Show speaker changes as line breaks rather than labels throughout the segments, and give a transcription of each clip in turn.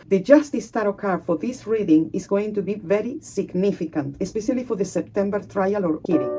The Justice Tarot card for this reading is going to be very significant, especially for the September trial or hearing.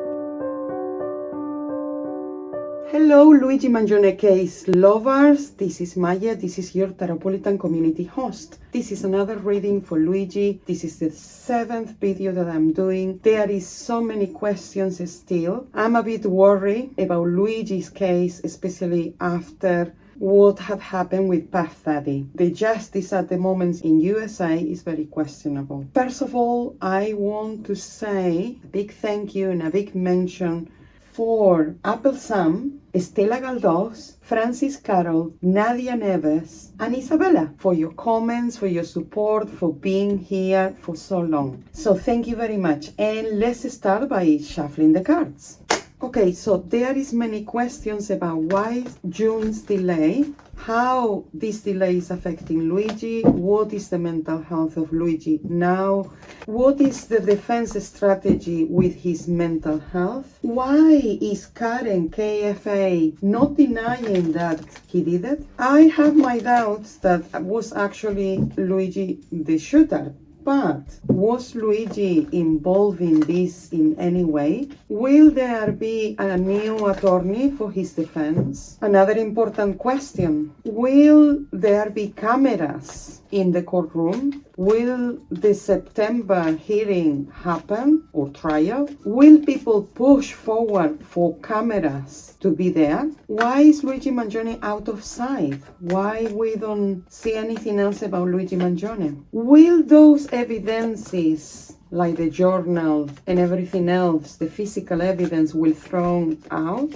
Hello, Luigi Mangione case lovers. This is Maje. This is your Tarotpolitan community host. This is another reading for Luigi. This is the 7th video that I'm doing. There is so many questions still. I'm a bit worried about Luigi's case, especially after what had happened with Puff Daddy. The justice at the moment in USA is very questionable. First of all, I want to say a big thank you and a big mention for Apple Sam, Estela Galdós, Francis Carroll, Nadia Neves, and Isabella for your comments, for your support, for being here for so long. So thank you very much. And let's start by shuffling the cards. Okay, so there is many questions about why June's delay, how this delay is affecting Luigi, what is the mental health of Luigi now, what is the defense strategy with his mental health, why is Karen KFA not denying that he did it? I have my doubts that was actually Luigi the shooter. But was Luigi involved in this in any way? Will there be a new attorney for his defense? Another important question. Will there be cameras in the courtroom? Will the September hearing happen or trial? Will people push forward for cameras to be there? Why is Luigi Mangione out of sight? Why we don't see anything else about Luigi Mangione? Will those evidences like the journal and everything else, the physical evidence will thrown out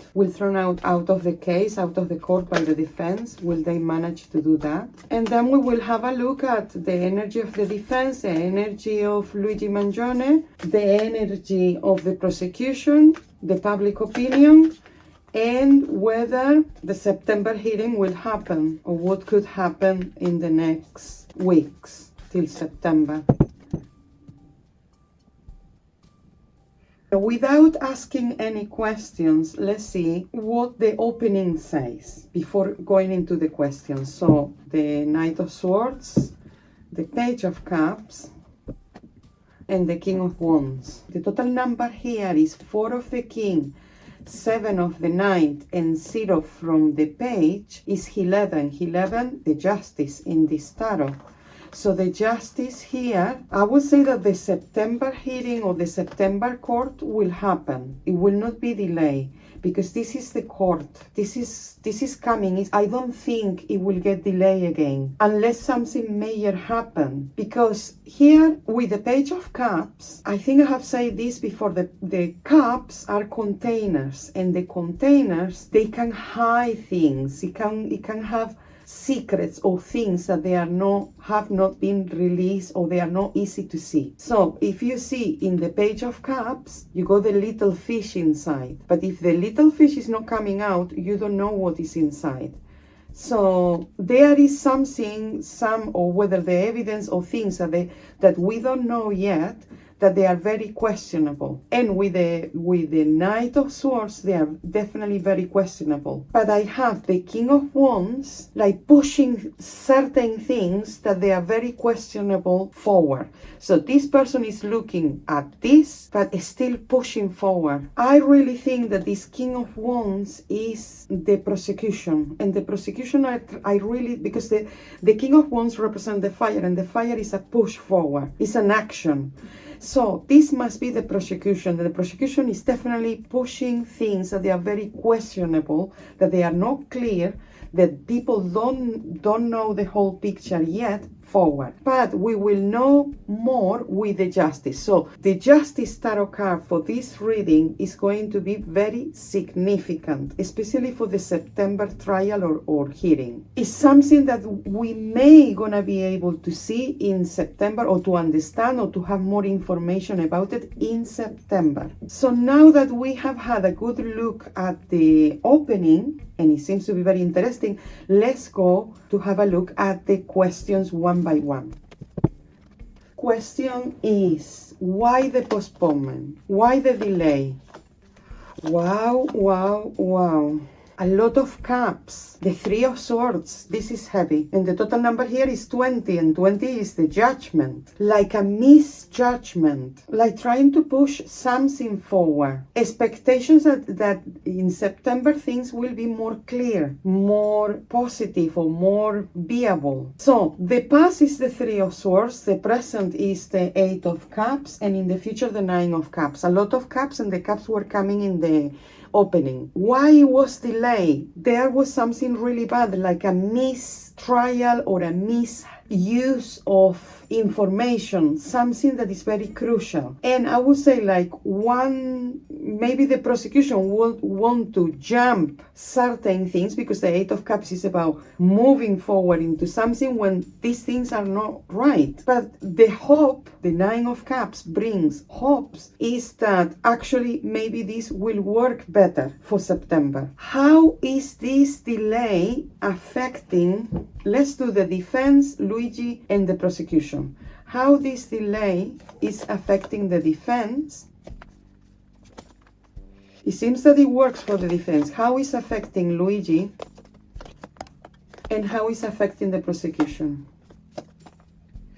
of the case, out of the court by the defense? Will they manage to do that? And then we will have a look at the energy of the defense, the energy of Luigi Mangione, the energy of the prosecution, the public opinion, and whether the September hearing will happen or what could happen in the next weeks till September. Without asking any questions, let's see what the opening says before going into the questions. So the Knight of Swords, the Page of Cups, and the King of Wands. The total number here is 4 of the King, 7 of the Knight, and 0 from the Page is 11. 11, the Justice in this tarot. So the justice here, I would say that the September hearing or the September court will happen. It will not be delayed because this is the court. This is coming. I don't think it will get delayed again unless something major happen. Because here with the Page of Cups, I think I have said this before, the cups are containers, and the containers, they can hide things. It can have secrets or things that have not been released or they are not easy to see. So if you see in the Page of Cups, you got the little fish inside. But if the little fish is not coming out, you don't know what is inside. So there is something, or whether the evidence or things that we don't know yet, that they are very questionable. And with the Knight of Swords, they are definitely very questionable. But I have the King of Wands, like pushing certain things that they are very questionable forward. So this person is looking at this, but is still pushing forward. I really think that this King of Wands is the prosecution. And the prosecution, I really, because the King of Wands represents the fire, and the fire is a push forward. It's an action. So this must be the prosecution. The prosecution is definitely pushing things that they are very questionable, that they are not clear, that people don't know the whole picture yet forward. But we will know more with the Justice. So the Justice Tarot card for this reading is going to be very significant, especially for the September trial or hearing. It's something that we may gonna be able to see in September, or to understand or to have more information about it in September. So now that we have had a good look at the opening, and it seems to be very interesting, let's go to have a look at the questions one by one. Question is, why the postponement? Why the delay? Wow. a lot of cups, the Three of Swords, this is heavy. And the total number here is 20, and 20 is the judgment. Like a misjudgment, like trying to push something forward. Expectations that in September things will be more clear, more positive, or more viable. So the past is the Three of Swords, the present is the Eight of Cups, and in the future the Nine of Cups. A lot of cups, and the cups were coming in the opening. Why it was delayed? There was something really bad, like a mistrial or a misuse of information, something that is very crucial. And I would say like maybe the prosecution would want to jump certain things, because the Eight of Cups is about moving forward into something when these things are not right. But the hope, the Nine of Cups brings hopes, is that actually maybe this will work better for September. How is this delay affecting, let's do the defense, Luigi, and the prosecution. How this delay is affecting the defense. It seems that it works for the defense. How is affecting Luigi, and how is affecting the prosecution?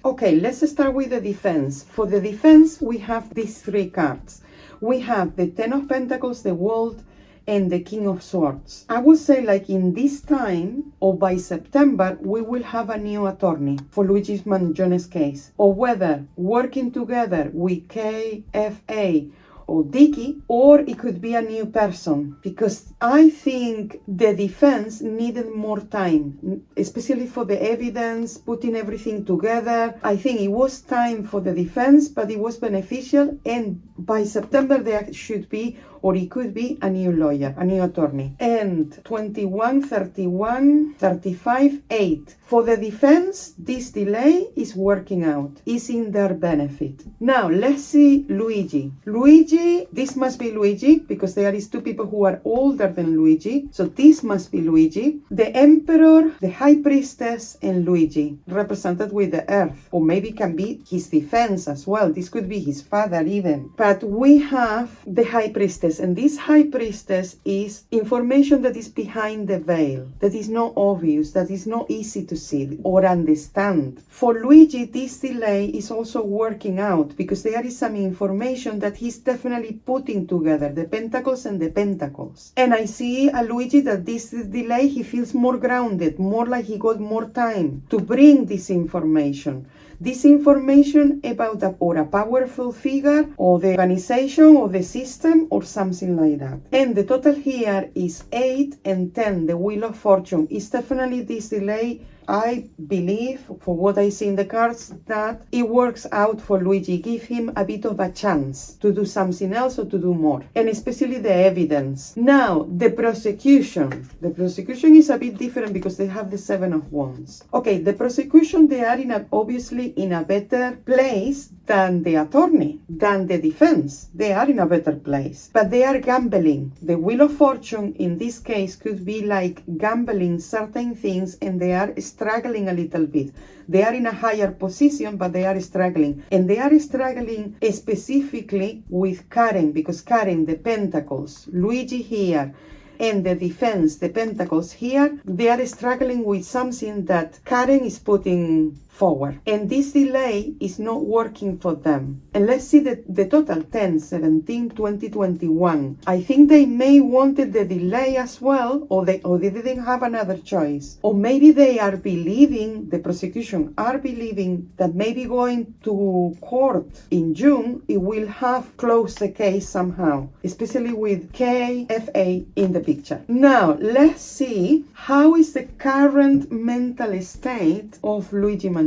Okay, let's start with the defense. For the defense, we have these three cards. We have the Ten of Pentacles, the World, and the King of Swords. I would say like in this time, or by September, we will have a new attorney for Luigi Mangione's case. Or whether working together with KFA or Dicky, or it could be a new person, because I think the defense needed more time, especially for the evidence, putting everything together. I think it was time for the defense, but it was beneficial, and by September there should be, or it could be, a new lawyer, a new attorney. And 21, 31, 35, 8. For the defense, this delay is working out, is in their benefit. Now, let's see Luigi. Luigi, this must be Luigi, because there is two people who are older than Luigi. So this must be Luigi. The Emperor, the High Priestess, and Luigi, represented with the Earth. Or maybe can be his defense as well. This could be his father even. But we have the High Priestess, and this High Priestess is information that is behind the veil, that is not obvious, that is not easy to see or understand. For Luigi, this delay is also working out, because there is some information that he's definitely putting together, the Pentacles and the Pentacles. And I see a Luigi that this delay, he feels more grounded, more like he got more time to bring this information. This information about a powerful figure, or the organization, or the system, or something like that. And the total here is 8 and 10, the Wheel of Fortune. Is definitely this delay. I believe, for what I see in the cards, that it works out for Luigi. Give him a bit of a chance to do something else or to do more. And especially the evidence. Now, the prosecution. The prosecution is a bit different because they have the Seven of Wands. Okay, the prosecution, they are obviously in a better place than the attorney, than the defense. They are in a better place. But they are gambling. The Wheel of Fortune, in this case, could be like gambling certain things, and they are struggling a little bit. They are in a higher position, but they are struggling. And they are struggling specifically with Karen, because Karen, the Pentacles, Luigi here, and the defense, the Pentacles here, they are struggling with something that Karen is putting forward. And this delay is not working for them. And let's see the total 10, 17, 20, 21. I think they may wanted the delay as well, or they didn't have another choice. Or maybe they are believing, the prosecution are believing, that maybe going to court in June, it will have closed the case somehow, especially with KFA in the picture. Now, let's see how is the current mental state of Luigi Mangione.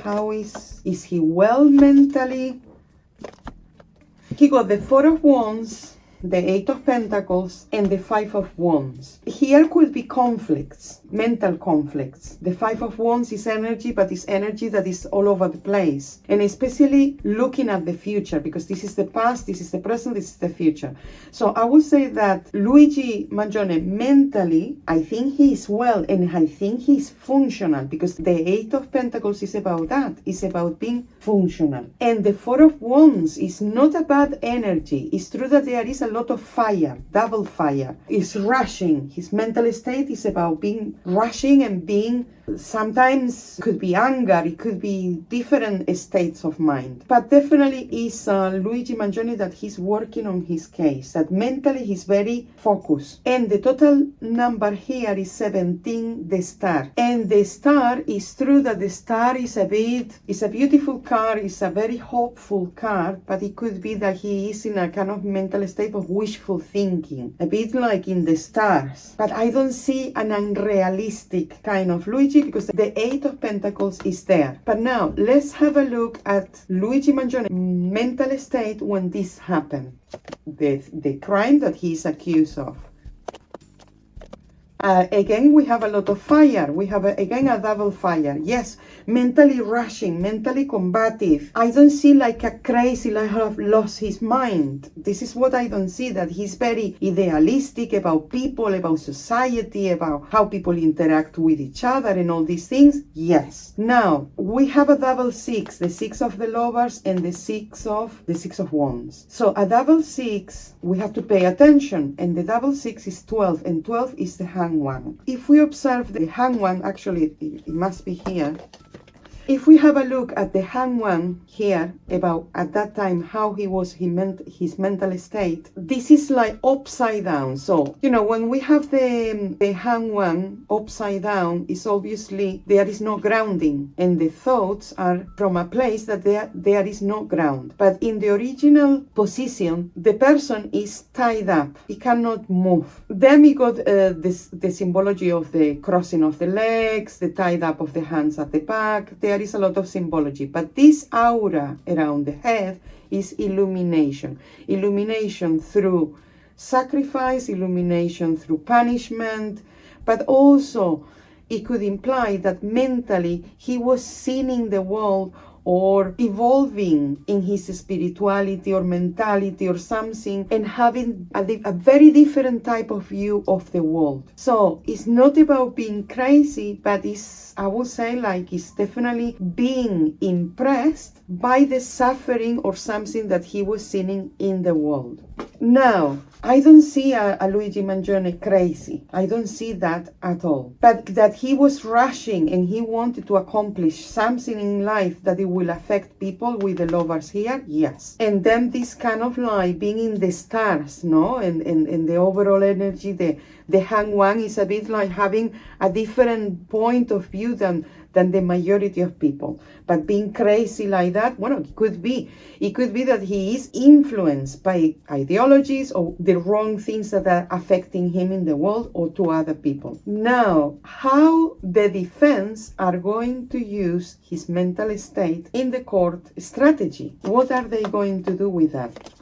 How is he well mentally? He got the Four of Wands, the Eight of Pentacles, and the Five of Wands. Here could be conflicts, mental conflicts. The Five of Wands is energy, but it's energy that is all over the place. And especially looking at the future, because this is the past, this is the present, this is the future. So I would say that Luigi Mangione mentally, I think he is well, and I think he's functional, because the Eight of Pentacles is about that. It's about being functional. And the Four of Wands is not a bad energy. It's true that there is a a lot of fire, double fire. It's rushing. His mental state is about being rushing and being, sometimes could be anger, it could be different states of mind. But definitely is Luigi Mangione that he's working on his case, that mentally he's very focused. And the total number here is 17, the star. And the star is true that the star is a beautiful card, it's a very hopeful card, but it could be that he is in a kind of mental state of wishful thinking, a bit like in the stars. But I don't see an unrealistic kind of Luigi, because the 8 of Pentacles is there. But now let's have a look at Luigi Mangione mental state when this happened, the crime that he is accused of. Again, we have a lot of fire. We have, again, a double fire. Yes, mentally rushing, mentally combative. I don't see like a crazy, like have lost his mind. This is what I don't see, that he's very idealistic about people, about society, about how people interact with each other and all these things. Yes. Now, we have a double 6, the 6 of the lovers and the 6 of wands. So a double 6, we have to pay attention. And the double 6 is 12, and 12 is the Hanged One. If we observe the Hanged One, actually it must be here. If we have a look at the Hanged One here, about at that time how he was, his mental state, this is like upside down. So, you know, when we have the Hanged One upside down, it's obviously there is no grounding, and the thoughts are from a place that there is no ground. But in the original position, the person is tied up, he cannot move. Then we got the symbology of the crossing of the legs, the tied up of the hands at the back. There is a lot of symbology, but this aura around the head is illumination. Illumination through sacrifice, illumination through punishment, but also it could imply that mentally he was seeing the world or evolving in his spirituality or mentality or something, and having a very different type of view of the world. So it's not about being crazy, but it's, I would say, like, it's definitely being impressed by the suffering or something that he was seeing in the world. Now, I don't see a Luigi Mangione crazy. I don't see that at all. But that he was rushing and he wanted to accomplish something in life that it will affect people with the lovers here, yes. And then this kind of like being in the stars, no? And the overall energy, the Hanged One is a bit like having a different point of view than the majority of people. But being crazy like that, well, it could be that he is influenced by ideologies or the wrong things that are affecting him in the world or to other people. Now, how the defense are going to use his mental state in the court strategy? What are they going to do with that?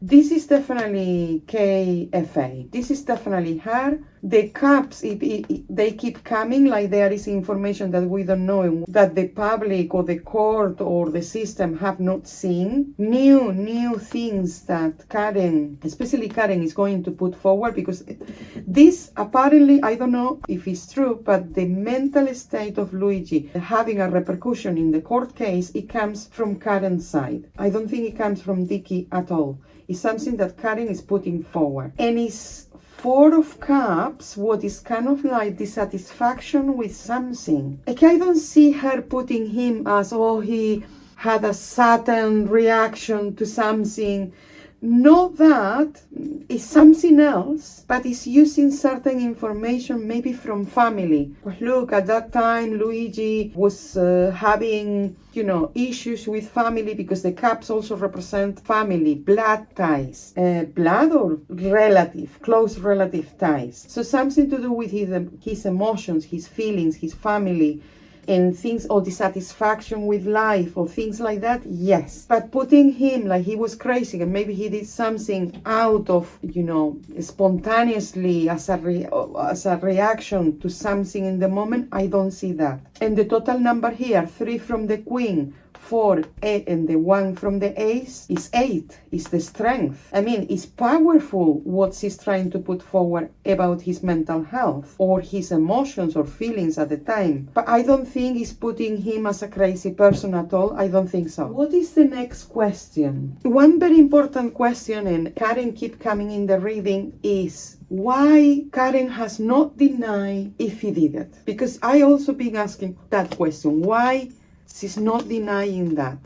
This is definitely KFA. This is definitely her. The cups, they keep coming, like there is information that we don't know, that the public or the court or the system have not seen. New things that Karen, especially Karen, is going to put forward, because this apparently, I don't know if it's true, but the mental state of Luigi having a repercussion in the court case, it comes from Karen's side. I don't think it comes from Dicky at all. It's something that Karen is putting forward. And it's 4 of Cups, what is kind of like dissatisfaction with something. Like, I don't see her putting him as, oh, he had a sudden reaction to something. Not that, it's something else, but it's using certain information maybe from family. But look, at that time Luigi was having, you know, issues with family, because the cups also represent family, blood ties, blood or relative, close relative ties. So something to do with his emotions, his feelings, his family, and things, or dissatisfaction with life or things like that, yes. But putting him like he was crazy and maybe he did something out of, you know, spontaneously as a reaction to something in the moment, I don't see that. And the total number here, 3 from the Queen, 4 and the one from the ace is 8. It's the strength. I mean, it's powerful what he's trying to put forward about his mental health or his emotions or feelings at the time. But I don't think it's putting him as a crazy person at all. I don't think so. What is the next question? One very important question, and Karen keep coming in the reading, is why Karen has not denied if he did it. Because I also been asking that question. Why she's not denying that?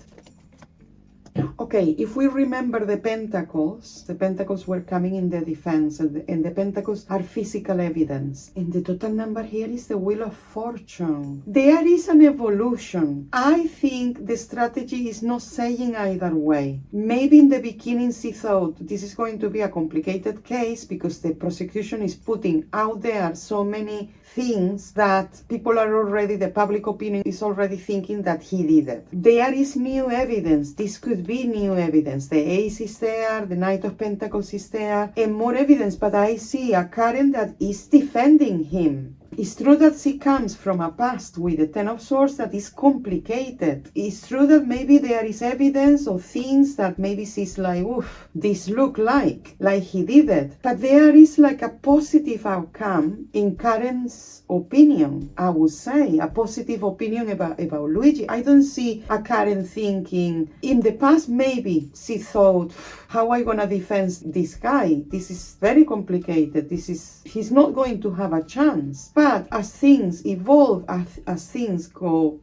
Okay, if we remember the pentacles were coming in the defense, and the pentacles are physical evidence. And the total number here is the Wheel of Fortune. There is an evolution. I think the strategy is not saying either way. Maybe in the beginning she thought this is going to be a complicated case because the prosecution is putting out there so many things that people are already, the public opinion is already thinking that he did it. There is new evidence. This could be new evidence. The Ace is there, the Knight of Pentacles is there, and more evidence, but I see a Karen that is defending him. It's true that she comes from a past with the Ten of Swords that is complicated. It's true that maybe there is evidence of things that maybe she's like, oof, this look like he did it. But there is like a positive outcome in Karen's opinion, I would say, a positive opinion about Luigi. I don't see a Karen thinking, in the past maybe she thought, how am I gonna defend this guy? This is very complicated. He's not going to have a chance. But as things evolve, as things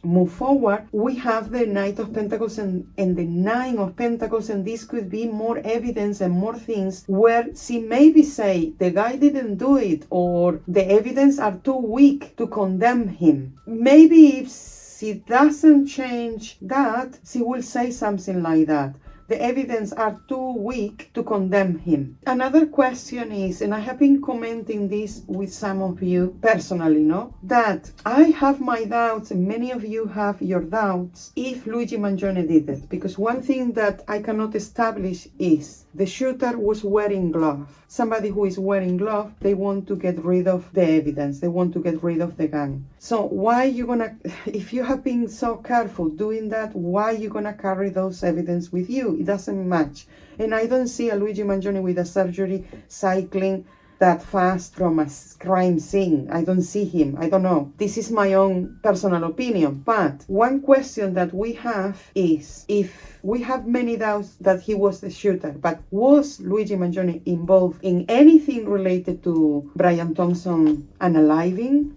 move forward, we have the Knight of Pentacles and the Nine of Pentacles, and this could be more evidence and more things where she maybe say the guy didn't do it, or the evidence are too weak to condemn him. Maybe if she doesn't change that, she will say something like that. The evidence are too weak to condemn him. Another question is, and I have been commenting this with some of you personally, that I have my doubts, and many of you have your doubts, if Luigi Mangione did it. Because one thing that I cannot establish is the shooter was wearing gloves. Somebody who is wearing gloves, they want to get rid of the evidence. They want to get rid of the gun. So why you gonna, if you have been so careful doing that, why you gonna carry those evidence with you? It doesn't match. And I don't see a Luigi Mangione with a surgery cycling that fast from a crime scene. I don't see him. I don't know. This is my own personal opinion. But one question that we have is, if we have many doubts that he was the shooter, but was Luigi Mangione involved in anything related to Brian Thompson unaliving?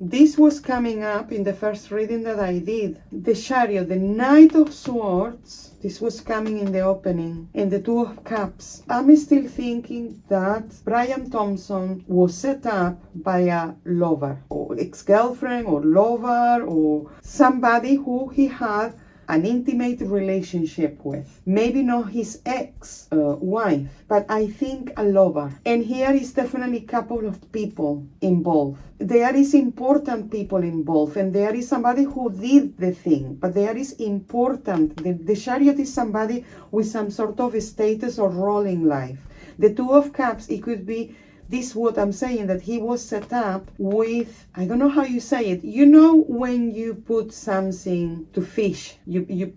This was coming up in the first reading that I did. The Chariot, the Knight of Swords, this was coming in the opening, and the Two of Cups. I'm still thinking that Brian Thompson was set up by a lover, or ex-girlfriend, or lover, or somebody who he had an intimate relationship with. Maybe not his ex-wife, but I think a lover. And here is definitely a couple of people involved. There is important people involved, and there is somebody who did the thing, but there is important. The Chariot is somebody with some sort of status or role in life. The Two of Cups, it could be, this is what I'm saying, that he was set up with, I don't know how you say it. You know when you put something to fish, you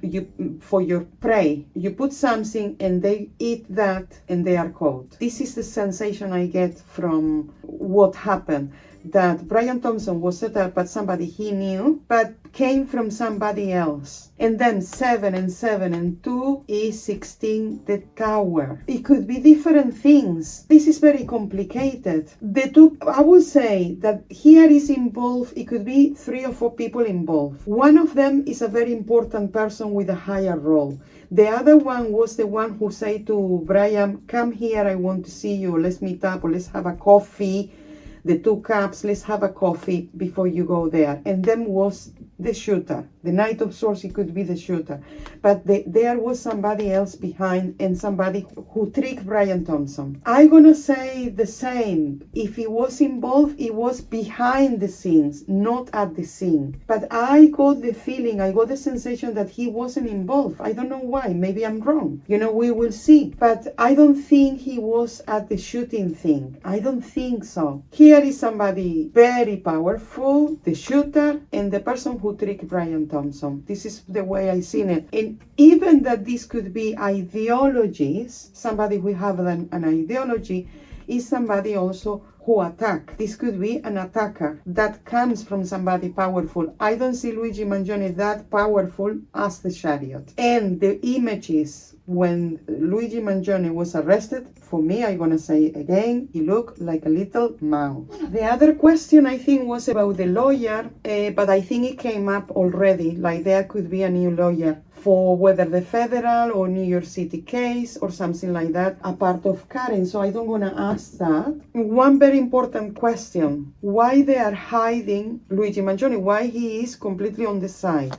for your prey, you put something and they eat that and they are caught. This is the sensation I get from what happened. That Brian Thompson was set up by somebody he knew, but came from somebody else. And then 7 and 7 and 2 is 16, the Tower. It could be different things. This is very complicated. The two, I would say that here is involved, it could be 3 or 4 people involved. One of them is a very important person with a higher role. The other one was the one who said to Brian, come here, I want to see you, let's meet up, or let's have a coffee. The Two Cups, let's have a coffee before you go there. And then was the shooter. The Knight of Swords, it could be the shooter. But there was somebody else behind, and somebody who tricked Brian Thompson. I'm gonna say the same. If he was involved, it was behind the scenes, not at the scene. But I got the feeling, I got the sensation that he wasn't involved. I don't know why. Maybe I'm wrong. We will see. But I don't think he was at the shooting thing. I don't think so. Here Here is somebody very powerful, the shooter, and the person who tricked Brian Thompson. This is the way I seen it. And even that this could be ideologies, somebody who have an ideology is somebody also who attack. This could be an attacker that comes from somebody powerful. I don't see Luigi Mangione that powerful as the Chariot. And the images when Luigi Mangione was arrested, for me, I'm gonna say again, he looked like a little mouse. The other question I think was about the lawyer, but I think it came up already, like there could be a new lawyer for whether the federal or New York City case or something like that, a part of Karen. So I don't want to ask that. One very important question, why they are hiding Luigi Mangione, why he is completely on the side.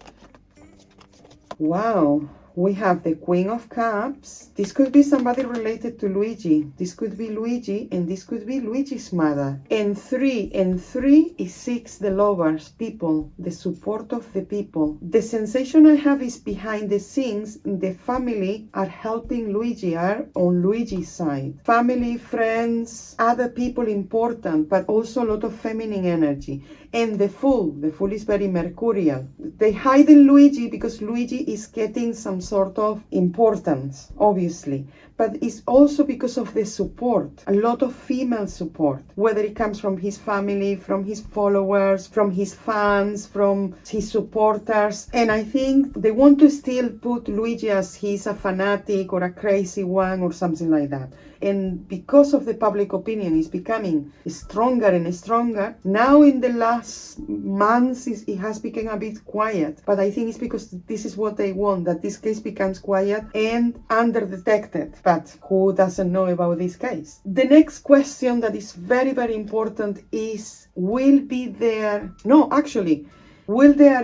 Wow. We have the Queen of Cups. This could be somebody related to Luigi. This could be Luigi, and this could be Luigi's mother. And 3 is 6, the lovers, people, the support of the people. The sensation I have is behind the scenes, the family are helping Luigi, are on Luigi's side. Family, friends, other people important, but also a lot of feminine energy. And the Fool is very mercurial. They hide in Luigi because Luigi is getting some sort of importance, obviously. But it's also because of the support, a lot of female support, whether it comes from his family, from his followers, from his fans, from his supporters. And I think they want to still put Luigi as he's a fanatic or a crazy one or something like that. And because of the public opinion is becoming stronger and stronger, now in the last months it has become a bit quiet. But I think it's because this is what they want, that this case becomes quiet and undetected. But who doesn't know about this case? The next question that is very, very important is, will there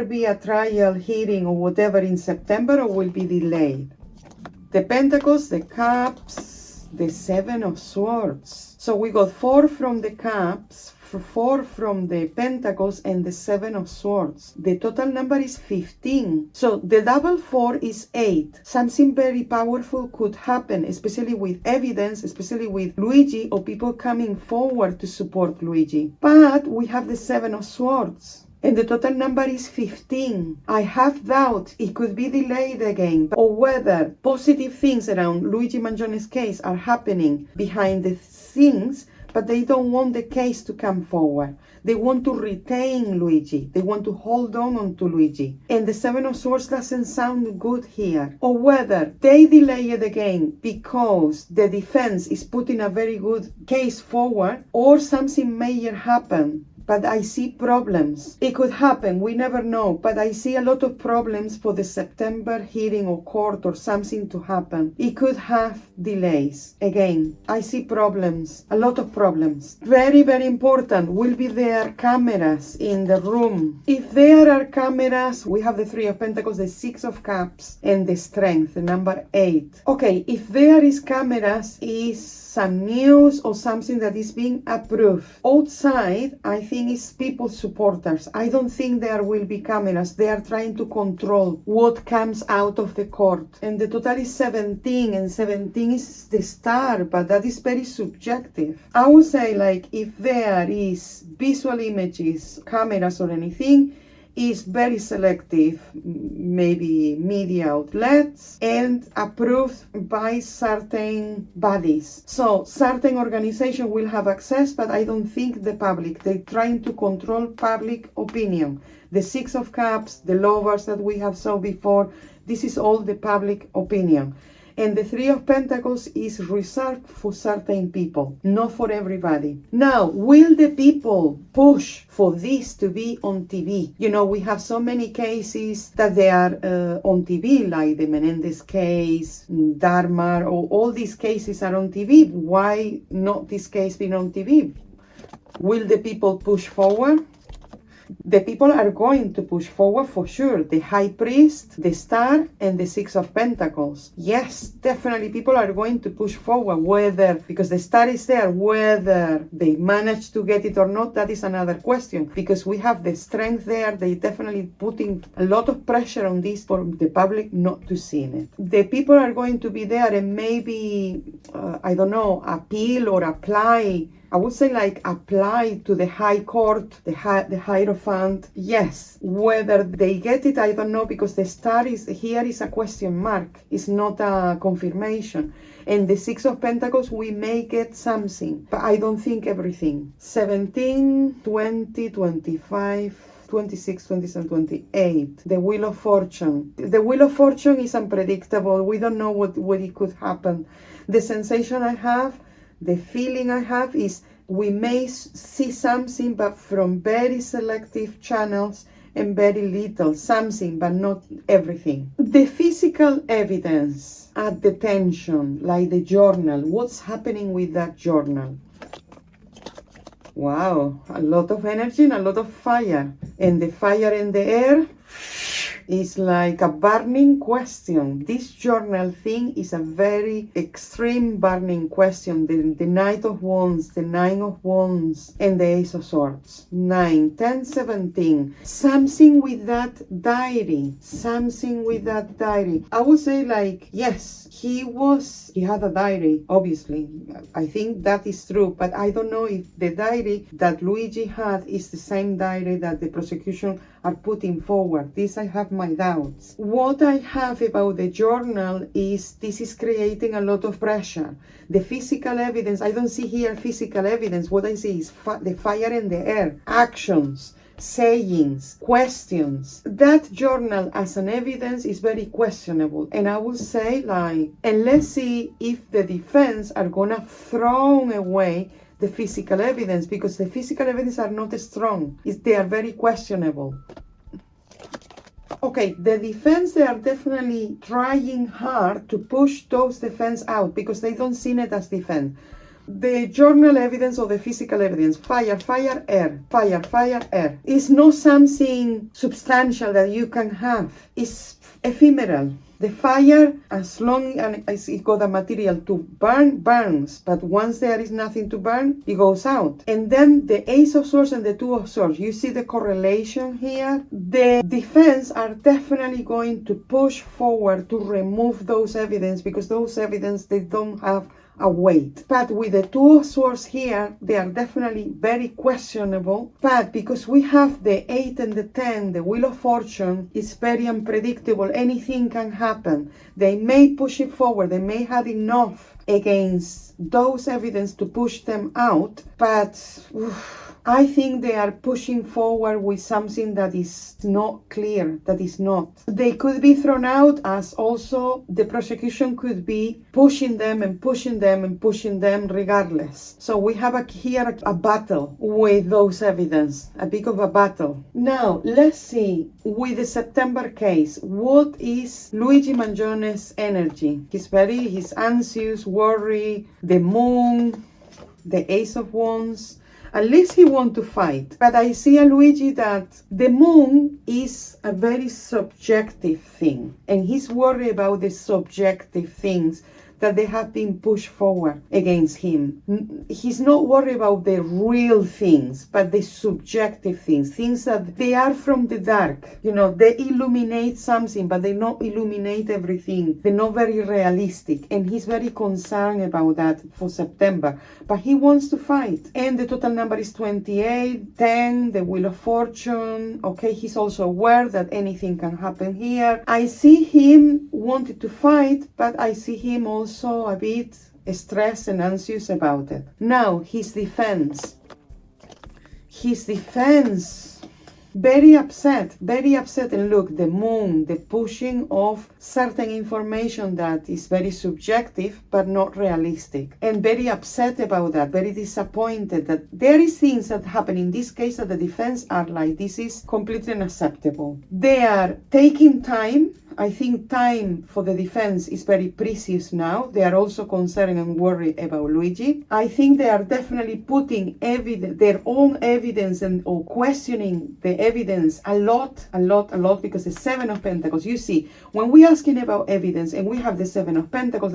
be a trial, hearing or whatever in September, or will be delayed? The Pentacles, the Cups, the 7 of Swords. So we got 4 from the Cups, 4 from the Pentacles, and the 7 of Swords. The total number is 15. So the double 4 is 8. Something very powerful could happen, especially with evidence, especially with Luigi or people coming forward to support Luigi. But we have the 7 of Swords. And the total number is 15. I have doubt it could be delayed again, or whether positive things around Luigi Mangione's case are happening behind the scenes, but they don't want the case to come forward. They want to retain Luigi. They want to hold on to Luigi. And the 7 of Swords doesn't sound good here. Or whether they delay it again because the defense is putting a very good case forward, or something major happen. But I see problems. It could happen, we never know. But I see a lot of problems for the September hearing or court or something to happen. It could have delays. Again, I see problems, a lot of problems. Very, very important, will be there cameras in the room? If there are cameras, we have the 3 of Pentacles, the 6 of Cups, and the Strength, the number 8. Okay, if there is cameras, is some news or something that is being approved. Outside, I think it's people supporters. I don't think there will be cameras. They are trying to control what comes out of the court. And the total is 17, and 17 is the star, but that is very subjective. I would say, like, if there is visual images, cameras or anything, is very selective, maybe media outlets, and approved by certain bodies. So certain organization will have access, but I don't think the public. They're trying to control public opinion. The 6 of Cups, the lovers that we have saw before, this is all the public opinion. And the 3 of Pentacles is reserved for certain people, not for everybody. Now, will the people push for this to be on TV? You know, we have so many cases that they are on TV, like the Menendez case, Dharma, or all these cases are on TV. Why not this case being on TV? Will the people push forward? The people are going to push forward for sure. The High Priest, the Star, and the 6 of Pentacles. Yes, definitely people are going to push forward, whether, because the Star is there, whether they manage to get it or not, that is another question. Because we have the Strength there, they definitely putting a lot of pressure on this for the public not to see it. The people are going to be there and maybe, I don't know, appeal or apply I would say like apply to the High Court, the Hierophant. Yes, whether they get it, I don't know, because the star is here is a question mark. It's not a confirmation. And the Six of Pentacles, we may get something, but I don't think everything. 17, 20, 25, 26, 27, 28. The Wheel of Fortune. The Wheel of Fortune is unpredictable. We don't know what it could happen. The sensation I have, the feeling I have is we may see something, but from very selective channels and very little. Something, but not everything. The physical evidence at the tension, like the journal. What's happening with that journal? Wow, a lot of energy and a lot of fire. And the fire in the air is like a burning question. This journal thing is a very extreme burning question. The Knight of Wands, the Nine of Wands, and the Ace of Swords. 9, 10, 17. Something with that diary. Something with that diary. I would say like, yes, he had a diary, obviously. I think that is true, but I don't know if the diary that Luigi had is the same diary that the prosecution are putting forward. This I have my doubts. What I have about the journal is this is creating a lot of pressure. The physical evidence, I don't see here physical evidence. What I see is the fire in the air, actions, sayings, questions. That journal as an evidence is very questionable. And I would say like, and let's see if the defense are gonna throw away the physical evidence, because the physical evidence are not strong. They are very questionable. Okay, the defense, they are definitely trying hard to push those defense out because they don't see it as defense. The journal evidence or the physical evidence, fire, fire, air, fire, fire, air. It's not something substantial that you can have. It's ephemeral. The fire, as long as it got a material to burn, burns. But once there is nothing to burn, it goes out. And then the Ace of Swords and the Two of Swords. You see the correlation here? The defense are definitely going to push forward to remove those evidence because those evidence, they don't have a weight. But with the Two of Swords here, they are definitely very questionable. But because we have the 8 and the 10, the Wheel of Fortune is very unpredictable. Anything can happen. They may push it forward. They may have enough against those evidence to push them out. But I think they are pushing forward with something that is not clear, that is not. They could be thrown out, as also the prosecution could be pushing them and pushing them and pushing them regardless. So we have here a battle with those evidence, a bit of a battle. Now, let's see, with the September case, what is Luigi Mangione's energy? He's anxious, worried, the moon, the Ace of Wands. At least he wants to fight. But I see a Luigi that the moon is a very subjective thing. And he's worried about the subjective things that they have been pushed forward against him. He's not worried about the real things, but the subjective things, things that they are from the dark. You know, they illuminate something, but they don't illuminate everything. They're not very realistic. And he's very concerned about that for September. But he wants to fight. And the total number is 28, 10, the Wheel of Fortune. Okay, he's also aware that anything can happen here. I see him wanting to fight, but I see him also a bit stressed and anxious about it. Now, his defense, very upset. And look, the moon, the pushing of certain information that is very subjective but not realistic, and very upset about that, very disappointed that there is things that happen in this case that the defense are like, this is completely unacceptable. They are taking time. I think time for the defense is very precious now. They are also concerned and worried about Luigi. I think they are definitely putting their own evidence or questioning the evidence a lot, because the Seven of Pentacles, you see, when we're asking about evidence and we have the Seven of Pentacles,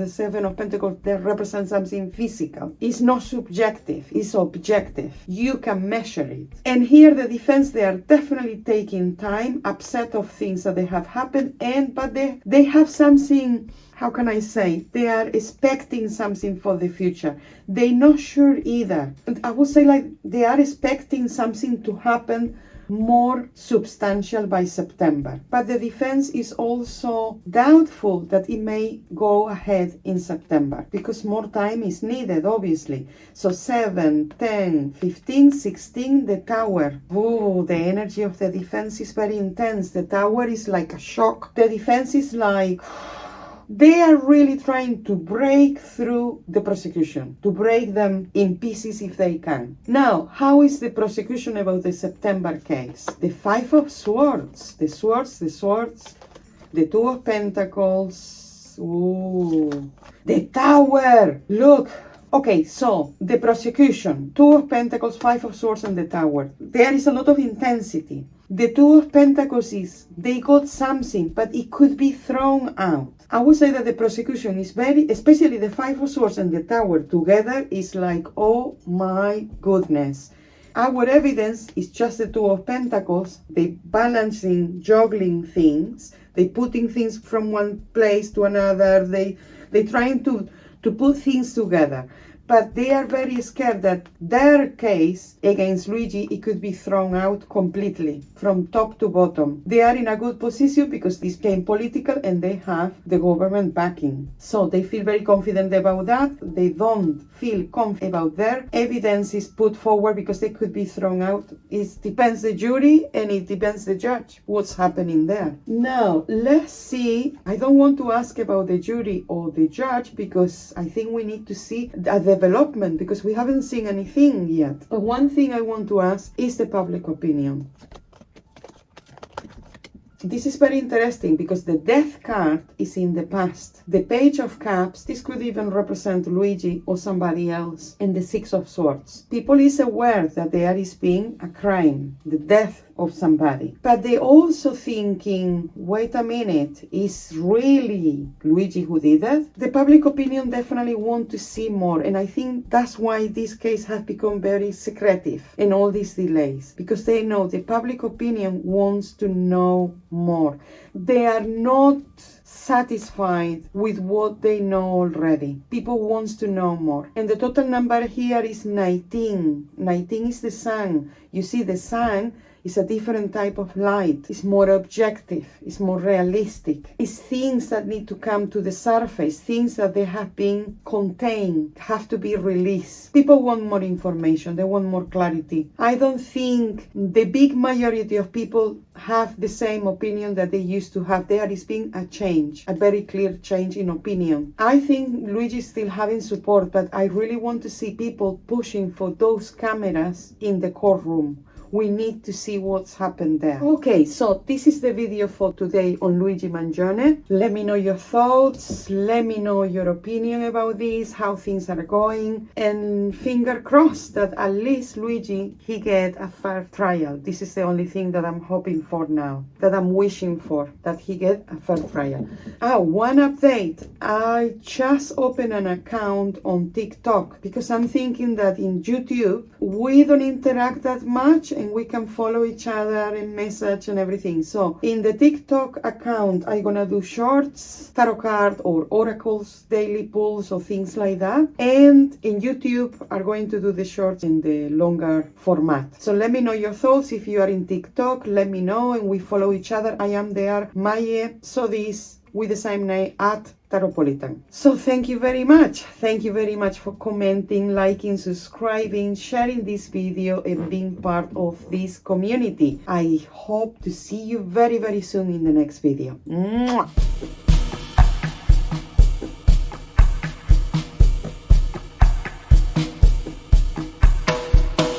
they represent something physical. It's not subjective, it's objective. You can measure it. And here the defense, they are definitely taking time, upset of things that they have happened, and but they have something, how can I say, they are expecting something for the future. They're not sure either. I would say like they are expecting something to happen more substantial by September. But the defense is also doubtful that it may go ahead in September because more time is needed, obviously. So 7, 10, 15, 16, the tower. Oh, the energy of the defense is very intense. The tower is like a shock. The defense is like... They are really trying to break through the prosecution, to break them in pieces if they can. Now, how is the prosecution about the September case? The Five of Swords, the swords, the Two of Pentacles, ooh, the Tower, look. Okay, so the prosecution, Two of Pentacles, Five of Swords, and the Tower. There is a lot of intensity. The Two of Pentacles is, they got something, but it could be thrown out. I would say that the prosecution is very, especially the Five of Swords and the Tower together, is like, oh my goodness. Our evidence is just the Two of Pentacles. They balancing, juggling things. They putting things from one place to another. They trying to put things together. But they are very scared that their case against Luigi, it could be thrown out completely, from top to bottom. They are in a good position because this became political and they have the government backing. So they feel very confident about that. They don't feel confident about their evidence is put forward because they could be thrown out. It depends the jury and it depends the judge, what's happening there. Now, let's see. I don't want to ask about the jury or the judge because I think we need to see the development because we haven't seen anything yet. But one thing I want to ask is the public opinion. This is very interesting because the Death card is in the past. The Page of Cups, this could even represent Luigi or somebody else. And the Six of Swords. People is aware that there is being a crime, the death of somebody. But they also thinking, wait a minute, is really Luigi who did it? The public opinion definitely want to see more. And I think that's why this case has become very secretive and all these delays. Because they know the public opinion wants to know more. They are not satisfied with what they know already. People wants to know more. And the total number here is 19. 19 is the sun. You see the sun is a different type of light. It's more objective. It's more realistic. It's things that need to come to the surface. Things that they have been contained, have to be released. People want more information. They want more clarity. I don't think the big majority of people have the same opinion that they used to have. There is being a change, a very clear change in opinion. I think Luigi is still having support, but I really want to see people pushing for those cameras in the courtroom. We need to see what's happened there. Okay, so this is the video for today on Luigi Mangione. Let me know your thoughts. Let me know your opinion about this, how things are going. And finger crossed that at least Luigi, he get a fair trial. This is the only thing that I'm hoping for now, that I'm wishing for, that he get a fair trial. One update. I just opened an account on TikTok because I'm thinking that in YouTube, we don't interact that much and we can follow each other and message and everything. So in the TikTok account, I'm gonna do shorts, tarot card or oracles, daily pulls or things like that. And in YouTube, I'm going to do the shorts in the longer format. So let me know your thoughts. If you are in TikTok, let me know and we follow each other. I am there, Maje Sodiz, with the same name at Tarotpolitan. So thank you very much. Thank you very much for commenting, liking, subscribing, sharing this video and being part of this community. I hope to see you very, very soon in the next video. Mwah!